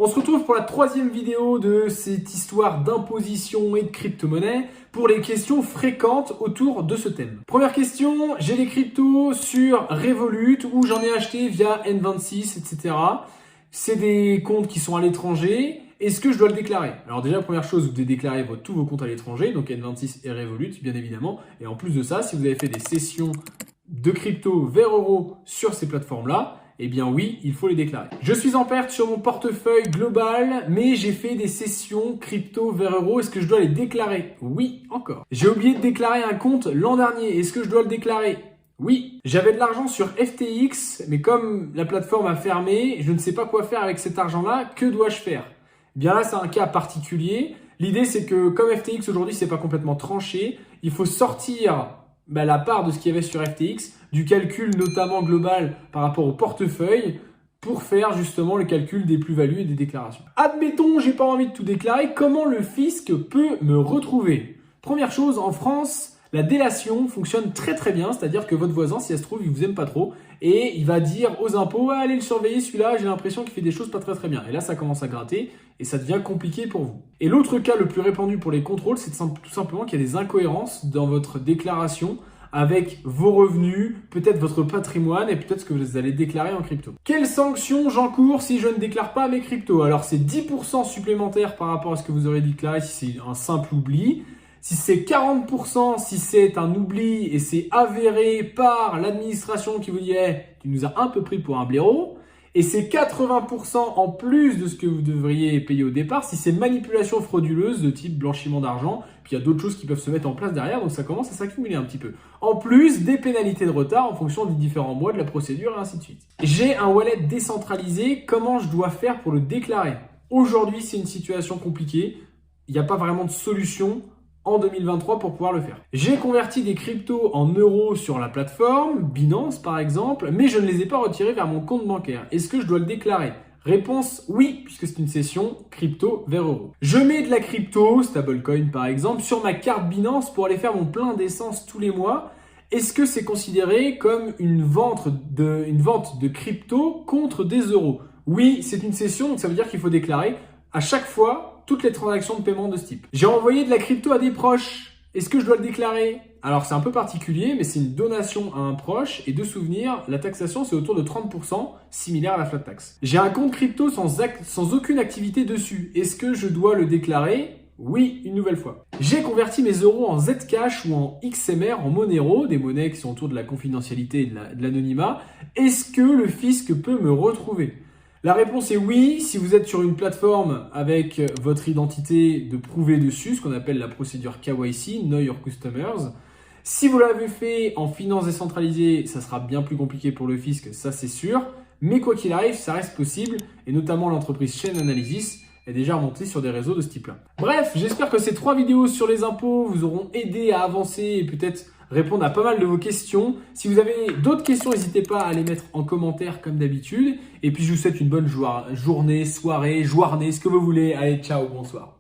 On se retrouve pour la troisième vidéo de cette histoire d'imposition et de crypto-monnaie pour les questions fréquentes autour de ce thème. Première question, j'ai des cryptos sur Revolut où j'en ai acheté via N26, etc. C'est des comptes qui sont à l'étranger. Est-ce que je dois le déclarer? Alors déjà, première chose, vous devez déclarer tous vos comptes à l'étranger, donc N26 et Revolut, bien évidemment. Et en plus de ça, si vous avez fait des sessions de crypto vers euros sur ces plateformes-là, eh bien oui, il faut les déclarer. Je suis en perte sur mon portefeuille global, mais j'ai fait des sessions crypto vers euros. Est-ce que je dois les déclarer? Oui, encore. J'ai oublié de déclarer un compte l'an dernier. Est-ce que je dois le déclarer? Oui. J'avais de l'argent sur FTX, mais comme la plateforme a fermé, je ne sais pas quoi faire avec cet argent-là. Que dois-je faire? Eh bien là, c'est un cas particulier. L'idée, c'est que comme FTX aujourd'hui, c'est pas complètement tranché, il faut sortir la part de ce qu'il y avait sur FTX, du calcul notamment global par rapport au portefeuille pour faire justement le calcul des plus-values et des déclarations. Admettons, j'ai pas envie de tout déclarer, comment le fisc peut me retrouver? Première chose, en France, la délation fonctionne très très bien, c'est-à-dire que votre voisin, si elle se trouve, il vous aime pas trop et il va dire aux impôts, allez le surveiller celui-là, j'ai l'impression qu'il fait des choses pas très très bien. Et là, ça commence à gratter et ça devient compliqué pour vous. Et l'autre cas le plus répandu pour les contrôles, c'est tout simplement qu'il y a des incohérences dans votre déclaration avec vos revenus, peut-être votre patrimoine et peut-être ce que vous allez déclarer en crypto. Quelles sanctions j'encours si je ne déclare pas mes cryptos? Alors c'est 10% supplémentaire par rapport à ce que vous aurez déclaré si c'est un simple oubli. Si c'est 40%, si c'est un oubli et c'est avéré par l'administration qui vous dit « tu nous as un peu pris pour un blaireau », et c'est 80% en plus de ce que vous devriez payer au départ si c'est manipulation frauduleuse de type blanchiment d'argent. Puis il y a d'autres choses qui peuvent se mettre en place derrière, donc ça commence à s'accumuler un petit peu. En plus des pénalités de retard en fonction des différents mois de la procédure et ainsi de suite. J'ai un wallet décentralisé, comment je dois faire pour le déclarer? Aujourd'hui, c'est une situation compliquée, il n'y a pas vraiment de solution en 2023 pour pouvoir le faire. J'ai converti des cryptos en euros sur la plateforme, Binance par exemple, mais je ne les ai pas retirés vers mon compte bancaire. Est-ce que je dois le déclarer? Réponse oui, puisque c'est une session crypto vers euros. Je mets de la crypto, stablecoin par exemple, sur ma carte Binance pour aller faire mon plein d'essence tous les mois. Est-ce que c'est considéré comme une vente de crypto contre des euros? Oui, c'est une session, donc ça veut dire qu'il faut déclarer à chaque fois toutes les transactions de paiement de ce type. J'ai envoyé de la crypto à des proches. Est-ce que je dois le déclarer? Alors c'est un peu particulier, mais c'est une donation à un proche. Et de souvenir, la taxation c'est autour de 30%, similaire à la flat tax. J'ai un compte crypto sans aucune activité dessus. Est-ce que je dois le déclarer? Oui, une nouvelle fois. J'ai converti mes euros en Zcash ou en XMR, en Monero, des monnaies qui sont autour de la confidentialité et de l'anonymat. Est-ce que le fisc peut me retrouver? La réponse est oui, si vous êtes sur une plateforme avec votre identité de prouver dessus, ce qu'on appelle la procédure KYC, Know Your Customers. Si vous l'avez fait en finance décentralisée, ça sera bien plus compliqué pour le fisc, ça c'est sûr. Mais quoi qu'il arrive, ça reste possible et notamment l'entreprise Chain Analysis est déjà remontée sur des réseaux de ce type-là. Bref, j'espère que ces 3 vidéos sur les impôts vous auront aidé à avancer et peut-être répondre à pas mal de vos questions. Si vous avez d'autres questions, n'hésitez pas à les mettre en commentaire comme d'habitude. Et puis je vous souhaite une bonne journée, soirée, journée, ce que vous voulez. Allez, ciao, bonsoir.